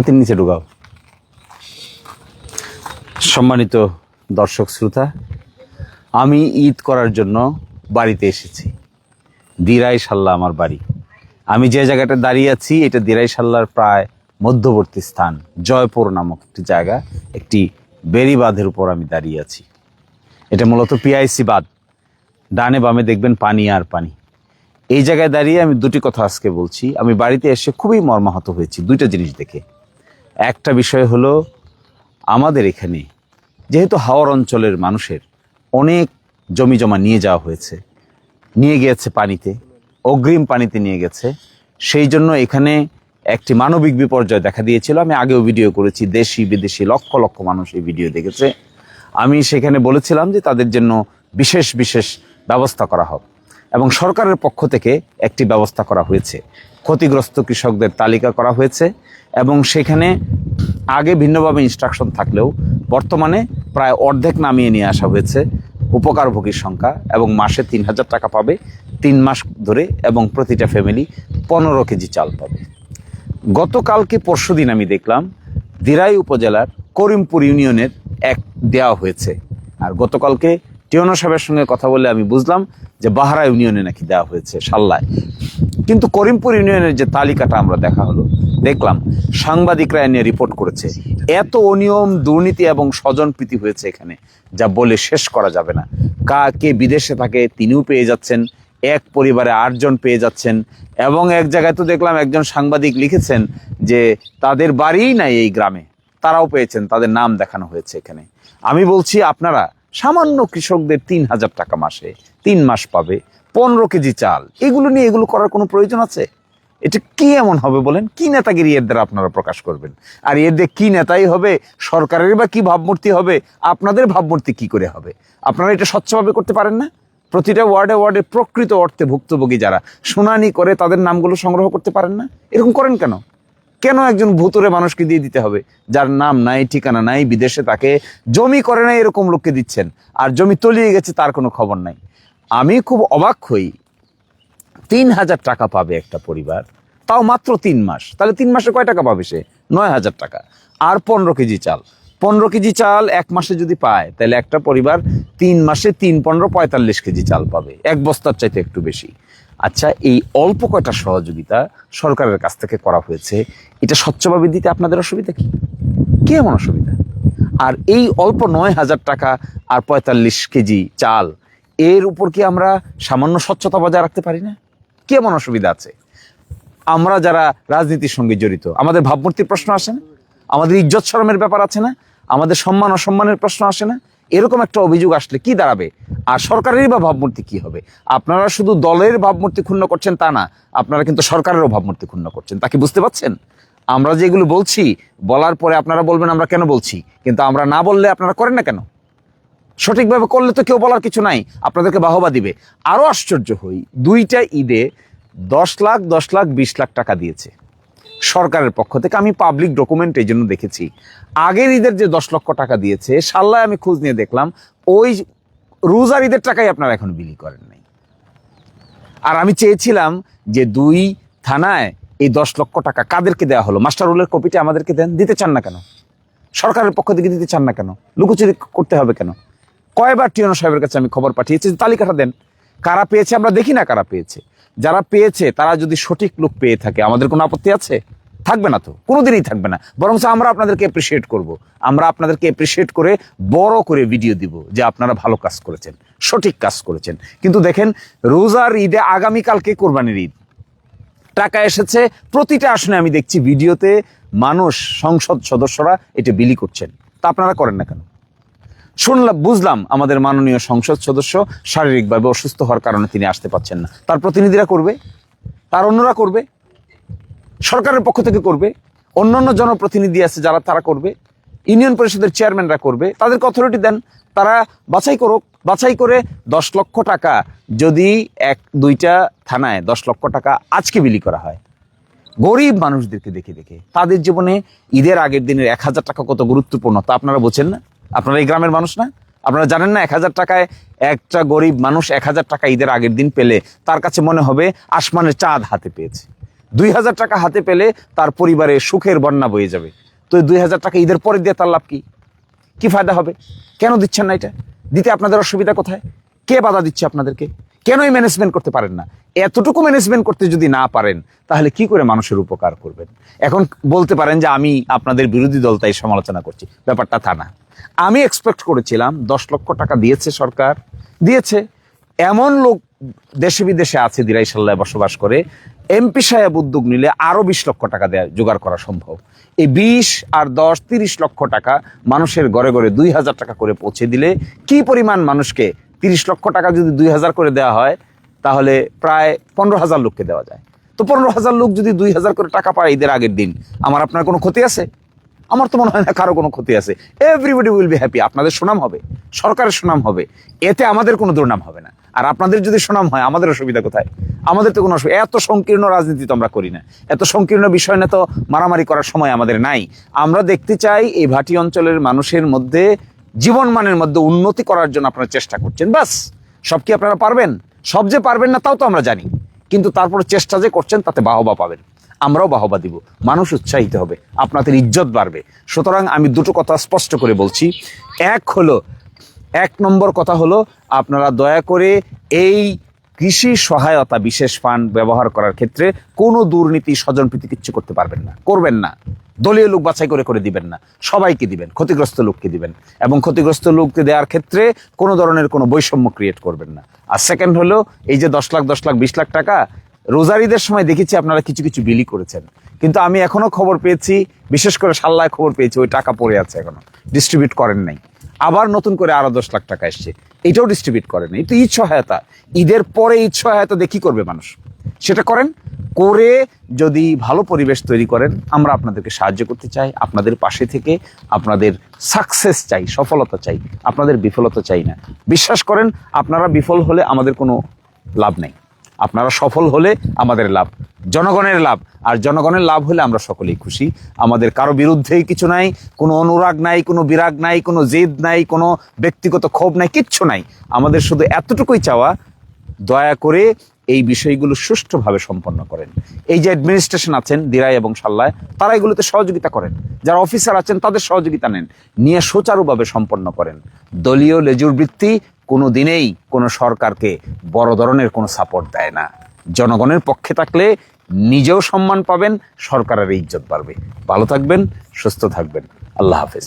হাতের নিচে ঢুকাও। সম্মানিত দর্শক শ্রোতা, আমি ঈদ করার জন্য বাড়িতে এসেছি। দিরাই সাল্লা আমার বাড়ি। আমি যে জায়গাটা দাঁড়িয়ে আছি এটা দিরাই সাল্লার প্রায় মধ্যবর্তী স্থান, জয়পুর নামক একটি জায়গা, একটি বেড়ি বাঁধের উপর আমি দাঁড়িয়ে আছি। এটা মূলত পিআইসি বাঁধ। ডানে বামে দেখবেন পানি আর পানি। এই জায়গায় দাঁড়িয়ে আমি দুটি কথা আজকে বলছি। আমি বাড়িতে এসে খুবই মর্মাহত হয়েছি দুইটা জিনিস দেখে। একটা বিষয় হলো, আমাদের এখানে যেহেতু হাওর অঞ্চলের মানুষের অনেক জমি জমা নিয়ে যাওয়া হয়েছে, নিয়ে গিয়েছে পানিতে, অগ্রিম পানিতে নিয়ে গেছে, সেই জন্য এখানে একটি মানবিক বিপর্যয় দেখা দিয়েছিল। আমি আগেও ভিডিও করেছি, দেশি বিদেশি লক্ষ লক্ষ মানুষ এই ভিডিও দেখেছে। আমি সেখানে বলেছিলাম যে তাদের জন্য বিশেষ বিশেষ ব্যবস্থা করা হবে এবং সরকারের পক্ষ থেকে একটি ব্যবস্থা করা হয়েছে। ক্ষতিগ্রস্ত কৃষকদের তালিকা করা হয়েছে এবং সেখানে আগে ভিন্নভাবে ইনস্ট্রাকশন থাকলেও বর্তমানে প্রায় অর্ধেক নামিয়ে নিয়ে আসা হয়েছে উপকারভোগীর সংখ্যা, এবং মাসে ৩,০০০ টাকা পাবে ৩ মাস ধরে, এবং প্রতিটা ফ্যামিলি 15 কেজি চাল পাবে। গতকালকে পরশুদিন আমি দেখলাম দিরাই উপজেলার করিমপুর ইউনিয়নের এক দেওয়া হয়েছে, আর গতকালকে টিওনো সাহেবের সঙ্গে কথা বলে আমি বুঝলাম যে বাহারা ইউনিয়নে নাকি দেওয়া হয়েছে, সাল্লায়। কিন্তু করিমপুর ইউনিয়নের যে তালিকাটা আমরা দেখলাম, সাংবাদিকরা এনে রিপোর্ট করেছে, এত অনিয়ম, দুর্নীতি এবং স্বজনপ্রীতি হয়েছে এখানে যা বলে শেষ করা যাবে না। কে বিদেশে থাকে তিনিও পেয়ে যাচ্ছেন, এক পরিবারে 8 জন পেয়ে যাচ্ছেন, এবং এক জায়গায় তো দেখলাম একজন সাংবাদিক লিখেছেন যে তাদের বাড়িই নাই এই গ্রামে, তারাও পেয়েছেন, তাদের নাম দেখানো হয়েছে এখানে। আমি বলছি, আপনারা সামান্য কৃষকদের 3,000 টাকা মাসে 3 মাস পাবে, 15 কেজি চাল, এগুলো নিয়ে এগুলো করার কোনো প্রয়োজন আছে? এটা কি এমন হবে বলেন? কি নেতাগিরি এর দ্বারা আপনারা প্রকাশ করবেন? আর এর দিয়ে কি নেতাই হবে? সরকারের বা কি ভাবমূর্তি হবে? আপনাদের ভাবমূর্তি কি করে হবে? আপনারা এটা স্বচ্ছভাবে করতে পারেন না? প্রতিটা ওয়ার্ডে ওয়ার্ডে প্রকৃত অর্থে ভুক্তভোগী যারা শুনানি করে তাদের নামগুলো সংগ্রহ করতে পারেন না? এরকম করেন কেন? কেন একজন ভুতুরে মানুষকে দিয়ে দিতে হবে যার নাম নাই, ঠিকানা নাই, বিদেশে তাকে, জমি করে নাই, এরকম লোককে দিচ্ছেন, আর জমি তলিয়ে গেছে তার কোনো খবর নাই? আমি খুব অবাক হই। 3,000 টাকা পাবে একটা পরিবার, তাও মাত্র 3 মাস। তাহলে 3 মাসে কয় টাকা পাবে সে? 9,000 টাকা। আর 15 কেজি চাল, 15 কেজি চাল এক মাসে যদি পায়, তাহলে একটা পরিবার 3 মাসে 3-15 45 কেজি চাল পাবে, এক বস্তার চাইতে একটু বেশি। আচ্ছা, এই অল্প কয়টা সহযোগিতা সরকারের কাছ থেকে করা হয়েছে, এটা স্বচ্ছভাবে দিতে আপনাদের অসুবিধা কি? কি এমন অসুবিধা? আর এই অল্প 9,000 টাকা আর 45 কেজি চাল, এর উপর কি আমরা সামান্য স্বচ্ছতা বজায় রাখতে পারি না? কি এমন অসুবিধা আছে? আমরা যারা রাজনীতির সঙ্গে জড়িত, আমাদের ভাবমূর্তির প্রশ্ন আসে না? আমাদের ইজ্জত শরমের ব্যাপার আছে না? আমাদের সম্মান অসম্মানের প্রশ্ন আসে না? এরকম একটা অভিযোগ আসলে কি দাঁড়াবে? আর সরকারেরই বা ভাবমূর্তি কি হবে? আপনারা শুধু দলের ভাবমূর্তি ক্ষুণ্ণ করছেন তা না, আপনারা কিন্তু সরকারেরও ভাবমূর্তি ক্ষুণ্ণ করছেন। তা কি বুঝতে পারছেন? আমরা যেগুলো বলছি, বলার পরে আপনারা বলবেন আমরা কেন বলছি, কিন্তু আমরা না বললে আপনারা করেন না কেন? সঠিকভাবে করলে তো কেউ বলার কিছু নাই, আপনাদেরকে বাহবা দিবে। আরও আশ্চর্য হই, 2টা ঈদে 10 লাখ 10 লাখ 20 লাখ টাকা দিয়েছে সরকারের পক্ষ থেকে। আমি পাবলিক ডকুমেন্ট এই জন্য দেখেছি। আগের ঈদের যে 10 লক্ষ টাকা দিয়েছে, সাল্লায় আমি খোঁজ নিয়ে দেখলাম ওই রোজার ঈদের টাকাই আপনারা এখন বিলি করেন নাই। আর আমি চেয়েছিলাম যে 2 থানায় এই 10 লক্ষ টাকা কাদেরকে দেওয়া হলো, মাস্টার রুলের কপিটা আমাদেরকে দেন। দিতে চান না কেন? সরকারের পক্ষ থেকে দিতে চান না কেন? লুকোচুরি করতে হবে কেন? কয়বার টিওনো সাহেবের কাছে আমি খবর পাঠিয়েছি, তালিকাটা দেন, কারা পেয়েছে আমরা দেখি না, কারা পেয়েছে। যারা পেয়েছে তারা যদি সঠিক লোক পেয়ে থাকে, আমাদের কোনো আপত্তি আছে? থাকবে না তো, কোনোদিনই থাকবে না। বরং আমরা আপনাদেরকে অ্যাপ্রিসিয়েট করব। আমরা আপনাদেরকে অ্যাপ্রিসিয়েট করে বড় করে ভিডিও দিব যে আপনারা ভালো কাজ করেছেন, সঠিক কাজ করেছেন। কিন্তু দেখেন, রোজার ঈদে, আগামীকালকে কোরবানির ঈদ, টাকা এসেছে প্রতিটা আসনে। আমি দেখছি ভিডিওতে মানুষ, সংসদ সদস্যরা এটা বিলি করছেন। তা আপনারা করেন না কেন? শুনলাম, বুঝলাম আমাদের মাননীয় সংসদ সদস্য শারীরিকভাবে অসুস্থ হওয়ার কারণে তিনি আসতে পারছেন না। তার প্রতিনিধিরা করবে, তার অন্যরা করবে, সরকারের পক্ষ থেকে করবে, অন্যান্য জনপ্রতিনিধি আছে যারা, তারা করবে, ইউনিয়ন পরিষদের চেয়ারম্যানরা করবে। তাদেরকে অথরিটি দেন, তারা বাছাই করুক। বাছাই করে 10 লক্ষ টাকা যদি 1-2টা থানায় 10 লক্ষ টাকা আজকে বিলি করা হয়, গরিব মানুষদেরকে দেখে দেখে, তাদের জীবনে ঈদের আগের দিনের 1,000 টাকা কত গুরুত্বপূর্ণ তা আপনারা বোঝেন না? আপনারা এই গ্রামের মানুষ না? আপনারা জানেন না 1,000 টাকায় একটা গরিব মানুষ 1,000 টাকা ঈদের আগের দিন পেলে তার কাছে মনে হবে আসমানের চাঁদ হাতে পেয়েছে। ২,০০০ টাকা হাতে পেলে তার পরিবারে সুখের বন্যা বয়ে যাবে। তো ২,০০০ টাকা ঈদের পরে দিয়ে তার লাভ কি? কি ফায়দা হবে? কেন দিচ্ছেন না? এটা দিতে আপনাদের অসুবিধা কোথায়? কে বাধা দিচ্ছে আপনাদেরকে? কেনই ম্যানেজমেন্ট করতে পারেন না? এতটুকু ম্যানেজমেন্ট করতে যদি না পারেন, তাহলে কি করে মানুষের উপকার করবেন? এখন বলতে পারেন যে আমি আপনাদের বিরোধী দল তাই সমালোচনা করছি, ব্যাপারটা তা না। আমি এক্সপেক্ট করেছিলাম 10 লক্ষ টাকা দিয়েছে সরকার, দিয়েছে। এমন লোক দেশে বিদেশে আছে দিরাইশাল্লায় বসবাস করে, এমপি সাহেব উদ্যোগ নিলে আরো 20 লক্ষ টাকা দেয়া জোগাড় করা সম্ভব। এই 20 আর 10 30 লক্ষ টাকা মানুষের ঘরে ঘরে 2,000 টাকা করে পৌঁছে দিলে কি পরিমাণ মানুষকে, 30 লক্ষ টাকা যদি 2,000 করে দেওয়া হয়, তাহলে প্রায় 15,000 লোককে দেওয়া যায়। তো 15,000 লোক যদি 2,000 করে টাকা পায় ঈদের আগের দিন, আমার আপনার কোনো ক্ষতি আছে? আমার তো মনে হয় না কারো কোনো ক্ষতি আছে। Everybody will be happy. আপনাদের সুনাম হবে, সরকারের সুনাম হবে, এতে আমাদের কোনো দুর্নাম হবে না। আর আপনাদের যদি সুনাম হয়, আমাদের অসুবিধা কোথায়? আমাদের তো কোনো অসুবিধা। এত সংকীর্ণ রাজনীতি তো আমরা করি না, এত সংকীর্ণ বিষয় না তো মারামারি করার সময় আমাদের নাই। আমরা দেখতে চাই এই ভাটি অঞ্চলের মানুষের মধ্যে জীবনমানের মধ্যে উন্নতি করার জন্য আপনারা চেষ্টা করছেন, বাস। সব কি আপনারা পারবেন? সব যে পারবেন না তাও তো আমরা জানি, কিন্তু তারপর চেষ্টা যে করছেন তাতে বাহবা পাবেন, আমরাও বাহবা দিব, মানুষ উৎসাহিত হবে, আপনাদের ইজ্জত বাড়বে। সুতরাং আমি দুটো কথা স্পষ্ট করে বলছি। এক নম্বর কথা হলো, আপনারা দয়া করে এই কৃষি সহায়তা বিশেষ ফান্ড ব্যবহার করার ক্ষেত্রে কোনো দুর্নীতি, স্বজনপ্রীতি কিচ্ছু করতে পারবেন না, করবেন না। দলীয় লোক বাছাই করে করে দিবেন না, সবাইকে দিবেন, ক্ষতিগ্রস্ত লোককে দিবেন। এবং ক্ষতিগ্রস্ত লোককে দেওয়ার ক্ষেত্রে কোনো ধরনের কোনো বৈষম্য ক্রিয়েট করবেন না। আর সেকেন্ড হলো, এই যে 10 লাখ 10 লাখ 20 লাখ টাকা রোজার ঈদের সময় দেখেছি আপনারা কিছু কিছু বিলি করেছেন, কিন্তু আমি এখনো খবর পেয়েছি, বিশেষ করে সাল্লায় খবর পেয়েছি, ওই টাকা পড়ে আছে, এখনো ডিস্ট্রিবিউট করেন নাই। আবার নতুন করে আরো 10 লাখ টাকা এসছে, এটাও ডিস্ট্রিবিউট করেন। এই তো ঈদ সহায়তা, ঈদের পরে ঈদ সহায়তা দিয়ে কি করবে মানুষ? সেটা করেন, করে যদি ভালো পরিবেশ তৈরি করেন, আমরা আপনাদেরকে সাহায্য করতে চাই, আপনাদের পাশে থেকে আপনাদের সাকসেস চাই, সফলতা চাই, আপনাদের বিফলতা চাই না। বিশ্বাস করেন, আপনারা বিফল হলে আমাদের কোনো লাভ নেই, আপনারা সফল হলে আমাদের লাভ, জনগণের লাভ। আর জনগণের লাভ হলে আমরা সকলেই খুশি। আমাদের কারো বিরুদ্ধেই কিছু নাই, কোনো অনুরাগ নাই, কোনো বিরাগ নাই, কোনো জেদ নাই, কোনো ব্যক্তিগত ক্ষোভ নাই, কিচ্ছু নাই। আমাদের শুধু এতটুকুই চাওয়া, দয়া করে এই বিষয়গুলো সুষ্ঠুভাবে সম্পন্ন করেন। এই যে অ্যাডমিনিস্ট্রেশন আছেন দিরাই এবং সাল্লায়, তারা এগুলোতে সহযোগিতা করেন। যারা অফিসার আছেন তাদের সহযোগিতা নেন, নিয়ে সুচারুভাবে সম্পন্ন করেন। দলীয় লেজুর বৃত্তি কোনো দিনেই কোনো সরকারকে বড় ধরনের কোনো সাপোর্ট দেয় না। জনগণের পক্ষে থাকলে নিজেও সম্মান পাবেন, সরকারের ইজ্জত বাড়বে। ভালো থাকবেন, সুস্থ থাকবেন। আল্লাহ হাফেজ।